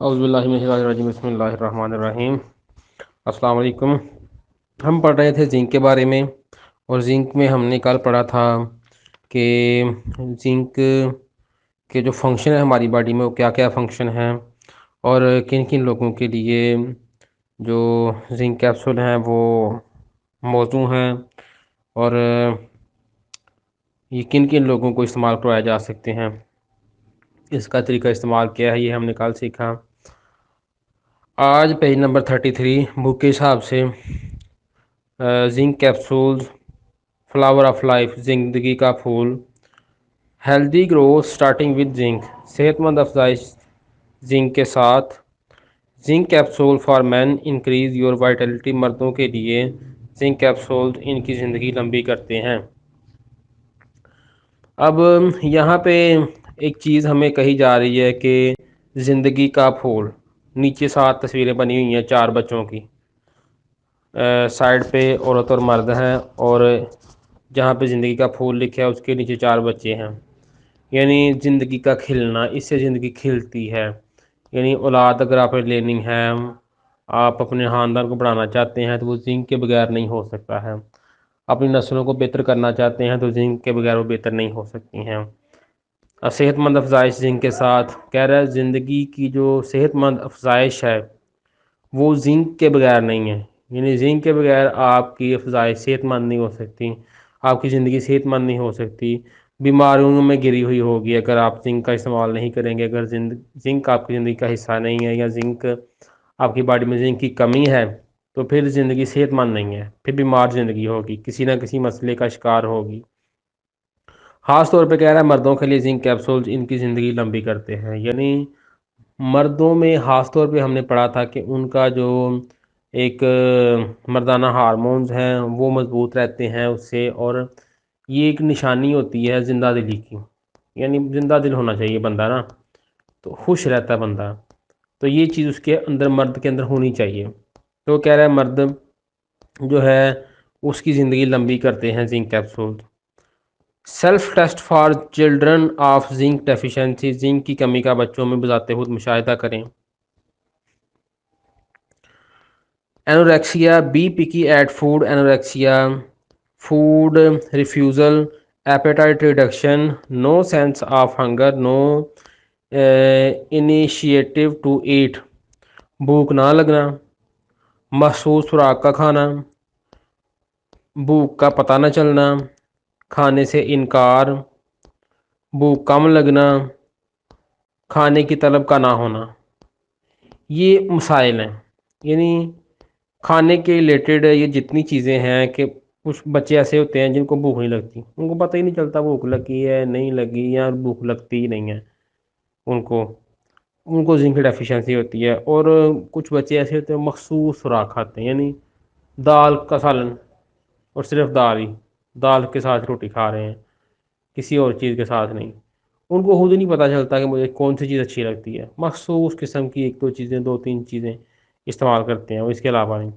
औज़ुबिल्लाहि बिस्मिल्लाहिर्रहमानिर्रहीम। अस्सलाम वालेकुम। हम पढ़ रहे थे जिंक के बारे में, और जिंक में हमने कल पढ़ा था कि जिंक के जो फंक्शन है हमारी बॉडी में वो क्या क्या फंक्शन हैं, और किन किन लोगों के लिए जो जिंक कैप्सूल हैं वो मौजू हैं, और ये किन किन लोगों को इस्तेमाल करवाए जा सकते हैं, इसका तरीका इस्तेमाल क्या है, ये हमने कल सीखा। आज पेज नंबर 33 बुक के हिसाब से zinc capsules, flower of life, जिंदगी का फूल, healthy growth starting with zinc, सेहतमंद अफजाइश जिंक के साथ, zinc capsule for man increase your vitality, मर्दों के लिए जिंक कैप्सूल इनकी ज़िंदगी लंबी करते हैं। अब यहाँ पे एक चीज़ हमें कही जा रही है कि ज़िंदगी का फूल, नीचे 7 तस्वीरें बनी हुई हैं 4 बच्चों की, साइड पे औरत और मर्द हैं, और जहाँ पे ज़िंदगी का फूल लिखा है उसके नीचे 4 बच्चे हैं। यानी ज़िंदगी का खिलना, इससे ज़िंदगी खिलती है। यानी औलाद अगर आपने लेनी है, आप अपने ख़ानदान को बढ़ाना चाहते हैं, तो वो जिंक के बगैर नहीं हो सकता है। अपनी नस्लों को बेहतर करना चाहते हैं तो जिंक के बगैर वो बेहतर नहीं हो सकती हैं। सेहतमंद अफजाइश जिंक के साथ कह रहा है, ज़िंदगी की जो सेहतमंद अफजाइश है वो जिंक के बगैर नहीं है। यानी जिंक के बगैर आपकी अफजाइश सेहतमंद नहीं हो सकती, आपकी ज़िंदगी सेहतमंद नहीं हो सकती, बीमारियों में घिरी हुई होगी अगर आप जिंक का इस्तेमाल नहीं करेंगे। अगर जिंक आपकी ज़िंदगी का हिस्सा नहीं है, या जिंक आपकी बॉडी में जिंक की कमी है, तो फिर ज़िंदगी सेहतमंद नहीं है, फिर बीमार ज़िंदगी होगी, किसी ना किसी मसले का शिकार होगी। ख़ास तौर पे कह रहा है मर्दों के लिए जिंक कैप्सूल्स इनकी ज़िंदगी लंबी करते हैं। यानी मर्दों में ख़ास तौर पे हमने पढ़ा था कि उनका जो एक मर्दाना हार्मोन्स हैं वो मज़बूत रहते हैं उससे, और ये एक निशानी होती है ज़िंदा दिली की। यानी ज़िंदा दिल होना चाहिए बंदा ना, तो खुश रहता है बंदा, तो ये चीज़ उसके अंदर, मर्द के अंदर होनी चाहिए। तो कह रहा है मर्द जो है उसकी ज़िंदगी लंबी करते हैं zinc capsule. Self test for children of zinc deficiency, zinc की कमी का बच्चों में बजाते हुए मुशाहिदा करें। Anorexia, be picky at food, anorexia, food refusal, appetite reduction, no sense of hunger, no initiative to eat, भूख ना लगना, महसूस खुराक का खाना, भूख का पता न चलना, खाने से इनकार, भूख कम लगना, खाने की तलब का ना होना, ये मसाइल हैं। यानी खाने के रिलेटेड ये जितनी चीज़ें हैं कि कुछ बच्चे ऐसे होते हैं जिनको भूख नहीं लगती, उनको पता ही नहीं चलता भूख लगी है नहीं लगी, या भूख लगती ही नहीं है उनको उनको जिंक डेफिशिएंसी होती है। और कुछ बच्चे ऐसे होते हैं मखसूस खुराक खाते हैं, यानी दाल का सालन, और सिर्फ दाल ही, दाल के साथ रोटी खा रहे हैं, किसी और चीज़ के साथ नहीं। उनको खुद नहीं पता चलता कि मुझे कौन सी चीज़ अच्छी लगती है, मखसूस किस्म की 1-2 चीज़ें, 2-3 चीज़ें इस्तेमाल करते हैं, और इसके अलावा नहीं।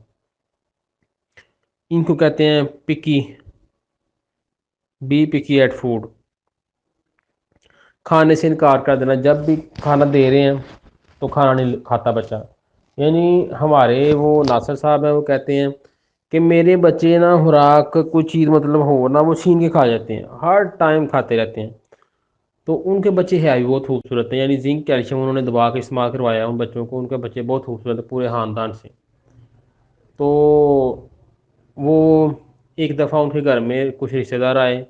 इनको कहते हैं पिकी, बी पिकी एट फूड, खाने से इनकार कर देना। जब भी खाना दे रहे हैं तो खाना नहीं खाता बच्चा। यानी हमारे वो नासिर साहब हैं, वो कहते हैं कि मेरे बच्चे ना खुराक कुछ चीज़ मतलब हो ना, वो छीन के खा जाते हैं, हर टाइम खाते रहते हैं। तो उनके बच्चे है भी बहुत खूबसूरत हैं। यानी जिंक कैल्शियम उन्होंने दबा के इस्तेमाल करवाया उन बच्चों को, उनके बच्चे बहुत खूबसूरत हैं पूरे ख़ानदान से। तो वो एक दफ़ा उनके घर में कुछ रिश्तेदार आए,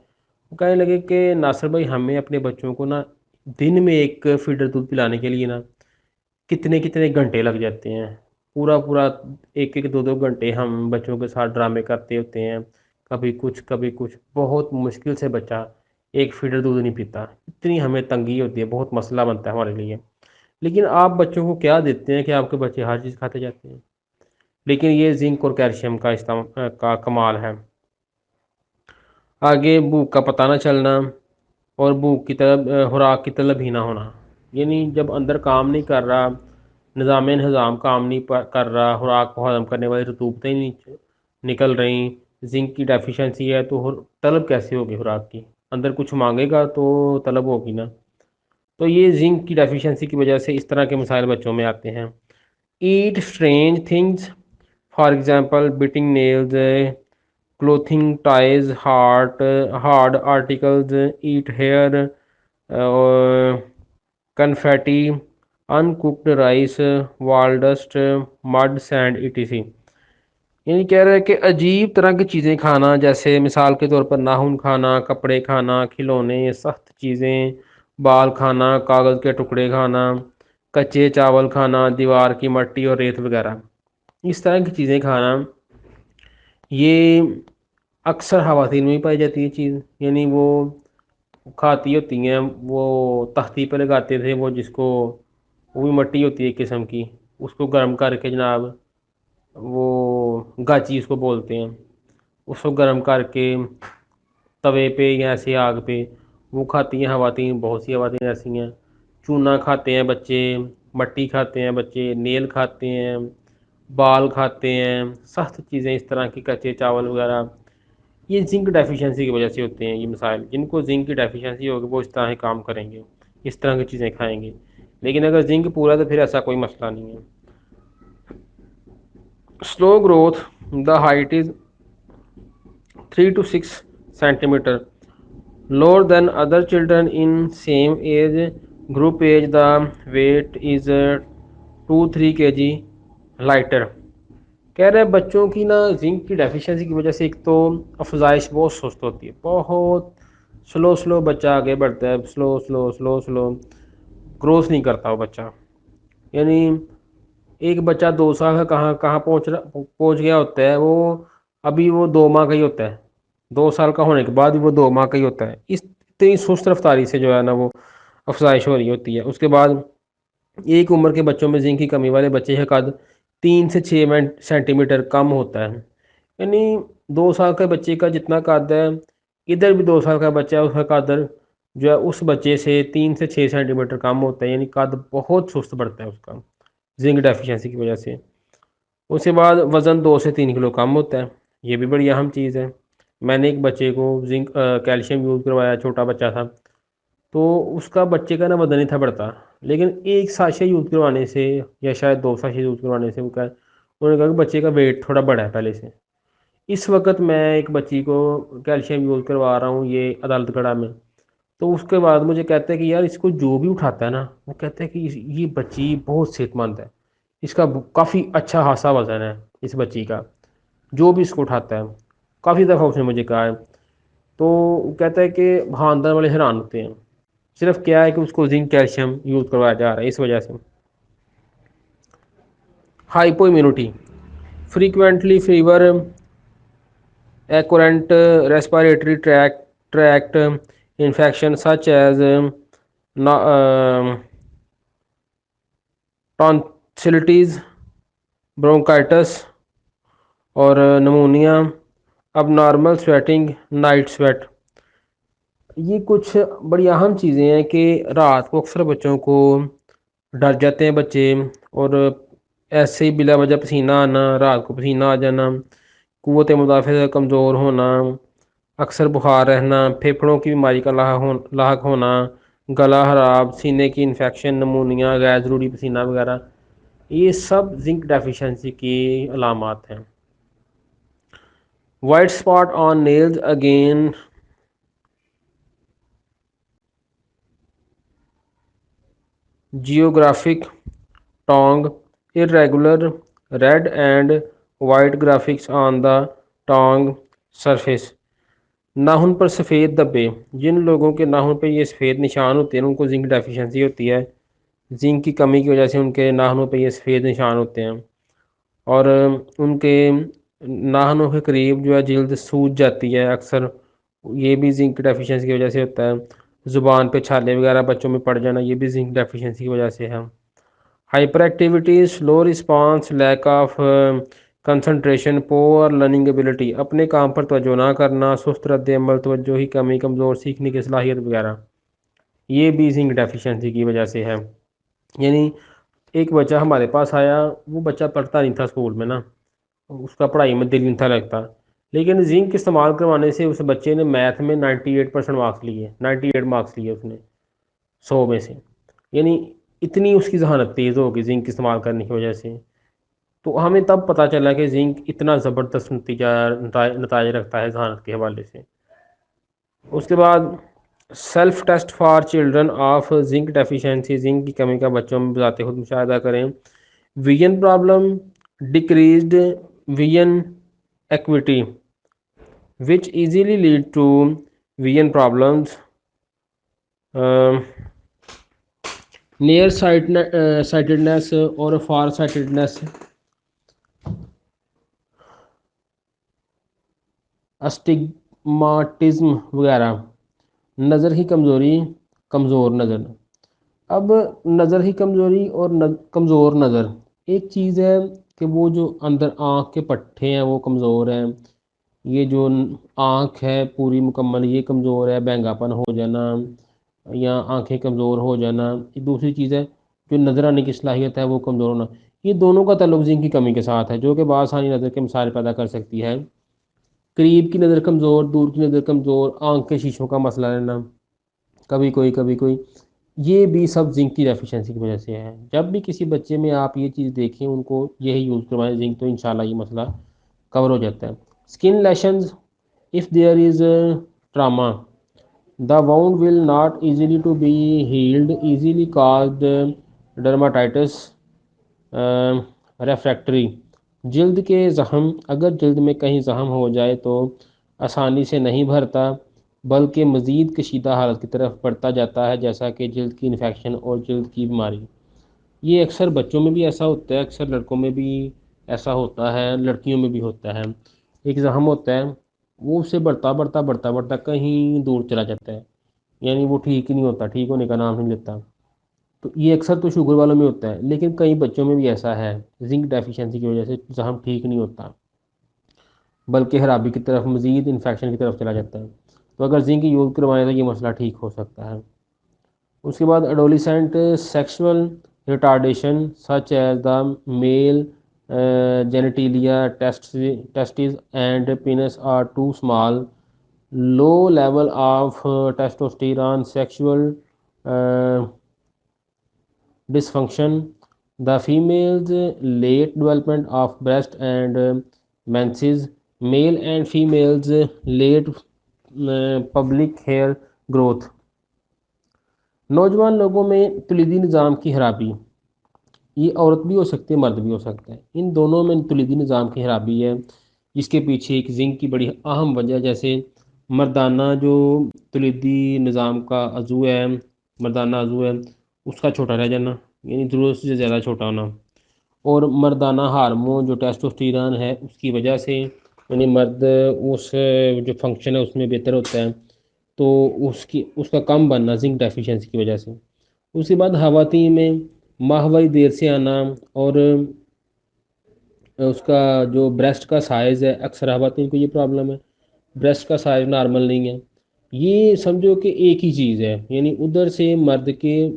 वो कहने लगे कि नासिर भाई, हमें अपने बच्चों को ना दिन में एक फीडर दूध पिलाने के लिए ना कितने कितने घंटे लग जाते हैं। पूरा पूरा 1-1 2-2 घंटे हम बच्चों के साथ ड्रामे करते होते हैं, कभी कुछ कभी कुछ, बहुत मुश्किल से बच्चा एक फीडर दूध नहीं पीता। इतनी हमें तंगी होती है, बहुत मसला बनता है हमारे लिए। लेकिन आप बच्चों को क्या देते हैं कि आपके बच्चे हर चीज़ खाते जाते हैं। लेकिन ये जिंक और कैल्शियम का इस्तेमाल का कमाल है। आगे भूख का पता न चलना, और भूख की तलब, खुराक की तलब ही ना होना। यानी जब अंदर काम नहीं कर रहा, निज़ाम निज़ाम काम नहीं कर रहा, खुराक को हज़म करने वाली रतूबतें नहीं निकल रही, जिंक की डेफिशिएंसी है, तो तलब कैसे होगी खुराक की। अंदर कुछ मांगेगा तो तलब होगी ना। तो ये जिंक की डेफिशिएंसी की वजह से इस तरह के मसाइल बच्चों में आते हैं। Eat strange things, for example biting nails, clothing ties, hard articles, eat hair, confetti, uncooked rice, wall dust, mud sand etc। यानी कह रहा है कि अजीब तरह की चीज़ें खाना, जैसे मिसाल के तौर पर नाखून खाना, कपड़े खाना, खिलौने, सख्त चीज़ें, बाल खाना, कागज़ के टुकड़े खाना, कच्चे चावल खाना, दीवार की मट्टी और रेत वगैरह, इस तरह की चीज़ें खाना, ये अक्सर ख़वातीन में ही पाई जाती है चीज़। यानी वो खाती होती हैं, वो तख्ती पे लगाते थे वो, जिसको वो भी मट्टी होती है एक किस्म की, उसको गर्म करके जनाब, वो गाची उसको बोलते हैं, उसको गर्म करके तवे पे या ऐसे आग पे वो खाती हैं ख़वातीन। बहुत सी ख़वातीन ऐसी हैं। चूना खाते हैं बच्चे, मट्टी खाते हैं बच्चे, नेल खाते हैं, बाल खाते हैं, सख्त चीज़ें इस तरह की, कच्चे चावल वगैरह। ये जिंक डेफिशिएंसी की वजह से होते हैं ये मसाइल। जिनको जिंक की डेफिशिएंसी होगी वो इस तरह के काम करेंगे, इस तरह की चीज़ें खाएंगे। लेकिन अगर जिंक पूरा है तो फिर ऐसा कोई मसला नहीं है। Slow growth, the height is 3 to 6 centimeter lower than other children in same age group age, the weight is 2-3 kg lighter। कह रहे हैं बच्चों की ना जिंक की डेफिशिएंसी की वजह से एक तो अफजाइश बहुत सुस्त होती है, बहुत स्लो स्लो बच्चा आगे बढ़ता है, slow slow slow slow growth नहीं करता वो बच्चा। यानी एक बच्चा 2 साल का कहाँ कहाँ पहुँच गया होता है वो, अभी वो 2 माह का ही होता है। 2 साल का होने के बाद भी वो 2 माह का ही होता है। इस इतनी सुस्त रफ्तारी से जो है ना वो अफजाइश हो रही होती है। उसके बाद एक उम्र के बच्चों में जिंक की कमी वाले बच्चे का कद 3 से 6 सेंटीमीटर कम होता है। यानी 2 साल के बच्चे का जितना कद है, इधर भी 2 साल का बच्चा है, उसका कद जो है उस बच्चे से 3 से 6 सेंटीमीटर कम होता है। यानी कद बहुत सुस्त बढ़ता है उसका जिंक डेफिशिएंसी की वजह से। उसके बाद वज़न 2 से 3 किलो कम होता है। ये भी बड़ी अहम चीज़ है। मैंने एक बच्चे को जिंक कैल्शियम यूज़ करवाया, छोटा बच्चा था, तो उसका बच्चे का ना वज़न नहीं था बढ़ता। लेकिन एक साशे यूज़ करवाने से या शायद 2 साशे यूज़ करवाने से उन्होंने कहा कि बच्चे का वेट थोड़ा बढ़ा है पहले से। इस वक्त मैं एक बच्ची को कैल्शियम यूज़ करवा रहा हूँ ये अदालतगढ़ा में। तो उसके बाद मुझे कहता है कि यार इसको जो भी उठाता है ना, वो कहता है कि ये बच्ची बहुत सेहतमंद है, इसका काफ़ी अच्छा खासा वज़न है इस बच्ची का, जो भी इसको उठाता है। काफ़ी दफ़ा उसने मुझे कहा है। तो वो कहता है कि खानदान वाले हैरान होते हैं। सिर्फ क्या है कि उसको जिंक कैल्शियम यूज़ करवाया जा रहा है इस वजह से। Hypo immunity, frequently fever, recurrent respiratory tract infection such as tonsillitis, bronchitis और नमोनिया, अब नॉर्मल स्वेटिंग, नाइट स्वेट। ये कुछ बड़ी अहम चीज़ें हैं कि रात को अक्सर बच्चों को डर जाते हैं बच्चे, और ऐसे ही बिला वजह पसीना आना, रात को पसीना आ जाना, क़ुव्वत मुदाफ़ा कमज़ोर होना, अक्सर बुखार रहना, फेफड़ों की बीमारी का लाहक होना, गला खराब, सीने की इन्फेक्शन, नमूनिया, गैर ज़रूरी पसीना वगैरह, ये सब जिंक डेफिशिएंसी की अलामात हैं। White spot on nails again, geographic tongue, irregular red and white graphics on the tongue surface। नाखून पर सफ़ेद धब्बे, जिन लोगों के नाखून पे ये सफ़ेद निशान होते हैं उनको जिंक डेफिशिएंसी होती है। जिंक की कमी की वजह से उनके नाखूनों पे ये सफ़ेद निशान होते हैं, और उनके नाखूनों के करीब जो है जिल्द सूज जाती है अक्सर। ये भी जिंक डेफिशिएंसी की वजह से होता है। ज़ुबान पे छाले वगैरह बच्चों में पड़ जाना, ये भी जिंक डेफिशिएंसी की वजह से है। Hyperactivity, slow response, lack of concentration, poor learning ability, अपने काम पर तवज्जो ना करना, सुस्त रद्द अमल, तवज्जो की कमी, कमज़ोर सीखने की सलाहियत वगैरह, ये भी जिंक डेफिशिएंसी की वजह से है। यानी एक बच्चा हमारे पास आया, वो बच्चा पढ़ता नहीं था स्कूल में ना, उसका पढ़ाई में दिल नहीं था लगता, लेकिन जिंक इस्तेमाल करवाने से उस बच्चे ने मैथ में 98% मार्क्स लिए, 98 मार्क्स लिए उसने 100 में से। यानी इतनी उसकी जहानत तेज़ होगी जिंक इस्तेमाल करने की वजह से। तो हमें तब पता चला कि जिंक इतना ज़बरदस्त नतीजा रखता है जहानत के हवाले से। उसके बाद self test for children of zinc deficiency, zinc की कमी का बच्चों में बताते खुद मुशाहिदा करें। Vision problem, decreased vision acuity which easily lead to vision problems, nearsightedness और फार साइटेडनेस, अस्टिग्माटिज्म वगैरह। नज़र की कमज़ोरी, कमज़ोर नज़र। अब नज़र की कमज़ोरी और कमज़ोर नज़र एक चीज़ है कि वो जो अंदर आँख के पट्टे हैं वो कमज़ोर हैं, ये जो आँख है पूरी मुकम्मल ये कमज़ोर है, बैंगापन हो जाना या आंखें कमज़ोर हो जाना। एक दूसरी चीज़ है जो नज़र आने की सलाहियत है वो कमज़ोर होना। ये दोनों का ताल्लुक जिंक की कमी के साथ है, जो कि बासानी नज़र के मसाइल पैदा कर सकती है। करीब की नज़र कमज़ोर, दूर की नज़र कमज़ोर, आँख के शीशों का मसला रहना कभी कोई, ये भी सब जिंक की डेफिशिएंसी की वजह से है। जब भी किसी बच्चे में आप ये चीज़ देखें उनको यही यूज़ करवाएं जिंक, तो इंशाल्लाह ये मसला कवर हो जाता है। Skin lesions, if there is trauma the wound will not easily to be healed, easily caused dermatitis, रेफ्रैक्टरी। जल्द के ज़ख़म, अगर जल्द में कहीं ज़ख़म हो जाए तो आसानी से नहीं भरता बल्कि मज़ीद कशीदा हालत की तरफ बढ़ता जाता है, जैसा कि जल्द की इन्फेक्शन और जल्द की बीमारी। ये अक्सर बच्चों में भी ऐसा होता है, अक्सर लड़कों में भी ऐसा होता है, लड़कियों में भी होता है। एक ज़ख़म होता है वो उससे बढ़ता कहीं दूर चला जाता है, यानी वो ठीक ही नहीं होता, ठीक होने का नाम नहीं लेता। तो ये अक्सर तो शुगर वालों में होता है, लेकिन कई बच्चों में भी ऐसा है, जिंक डेफिशिएंसी की वजह से जख्म ठीक नहीं होता बल्कि खराबी की तरफ, मजीद इन्फेक्शन की तरफ चला जाता है। तो अगर जिंक यूज़ करवाएं तो ये मसला ठीक हो सकता है। उसके बाद adolescent sexual retardation such as the male genitalia testis and penis are too small, low level of testosterone, sexual dysfunction, the female's late development of breast and menses, male and female's late public hair growth, नौजवान लोगों में तलीदी निज़ाम की खराबी, ये औरत भी हो सकती है मर्द भी हो सकता है, इन दोनों में तलीदी निज़ाम की खराबी है जिसके पीछे एक जिंक की बड़ी अहम वजह, जैसे मर्दाना जो तलीदी निज़ाम का अज़ू है, मर्दाना अज़ू है उसका छोटा रह जाना, यानी ज़रूरत से ज़्यादा छोटा होना, और मर्दाना हार्मोन जो टेस्टोस्टेरोन है उसकी वजह से, यानी मर्द उस जो फंक्शन है उसमें बेहतर होता है, तो उसका कम बनना जिंक डेफिशिएंसी की वजह से। उसके बाद ख़वातीन में माहवारी देर से आना और उसका जो ब्रेस्ट का साइज़ है, अक्सर ख़वातीन को ये प्रॉब्लम है, ब्रेस्ट का साइज़ नॉर्मल नहीं है। ये समझो कि एक ही चीज़ है, यानी उधर से मर्द के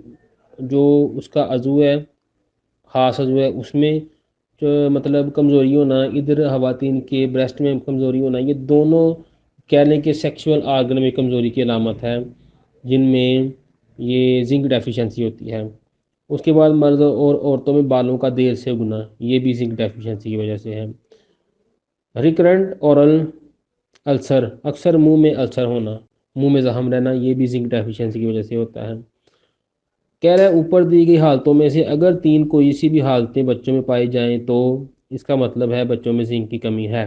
जो उसका अज़ू है, ख़ास अज़ू है उसमें जो मतलब कमज़ोरी होना, इधर ख़वातीन के ब्रेस्ट में कमज़ोरी होना, ये दोनों कह लें कि सेक्सुअल आर्गन में कमज़ोरी की अलामत है जिनमें ये जिंक डेफिशिएंसी होती है। उसके बाद मर्द और औरतों में बालों का देर से उगना, ये भी जिंक डेफिशिएंसी की वजह से है। रिकरेंट ओरल अल्सर, अक्सर मुंह में अल्सर होना, मुंह में जख्म रहना, ये भी जिंक डेफिशिएंसी की वजह से होता है। कह रहा है ऊपर दी गई हालतों में से अगर तीन कोई सी भी हालतें बच्चों में पाई जाएं तो इसका मतलब है बच्चों में जिंक की कमी है।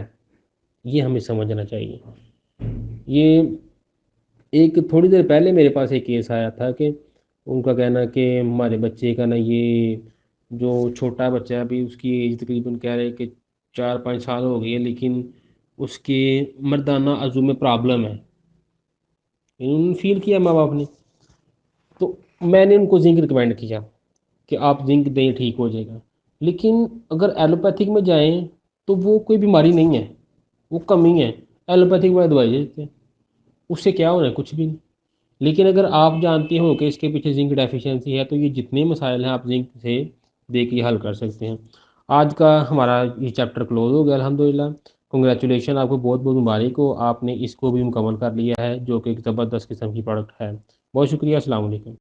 ये हमें समझना चाहिए। ये एक थोड़ी देर पहले मेरे पास एक केस आया था कि उनका कहना कि हमारे बच्चे का ना ये जो छोटा बच्चा है अभी उसकी एज तकरीबन कह रहे हैं कि 4-5 साल हो गई है, लेकिन उसके मर्दाना अज़ू में प्रॉब्लम है, उन्होंने फील किया माँ बाप ने। तो मैंने उनको जिंक रिकमेंड किया कि आप जिंक दें ठीक हो जाएगा, लेकिन अगर एलोपैथिक में जाएं तो वो कोई बीमारी नहीं है, वो कमी है। एलोपैथिक वाले दवाई देते हैं, उससे क्या हो रहा है, कुछ भी नहीं। लेकिन अगर आप जानते हो कि इसके पीछे जिंक डेफिशिएंसी है तो ये जितने मसाइल हैं आप जिंक से दे के हल कर सकते हैं। आज का हमारा ये चैप्टर क्लोज हो गया अल्हम्दुलिल्लाह। कंग्रेचुलेशन, आपको बहुत बहुत मुबारक हो, आपने इसको भी मुकम्मल कर लिया है जो कि एक ज़बरदस्त किस्म की प्रोडक्ट है। बहुत शुक्रिया, अस्सलाम वालेकुम।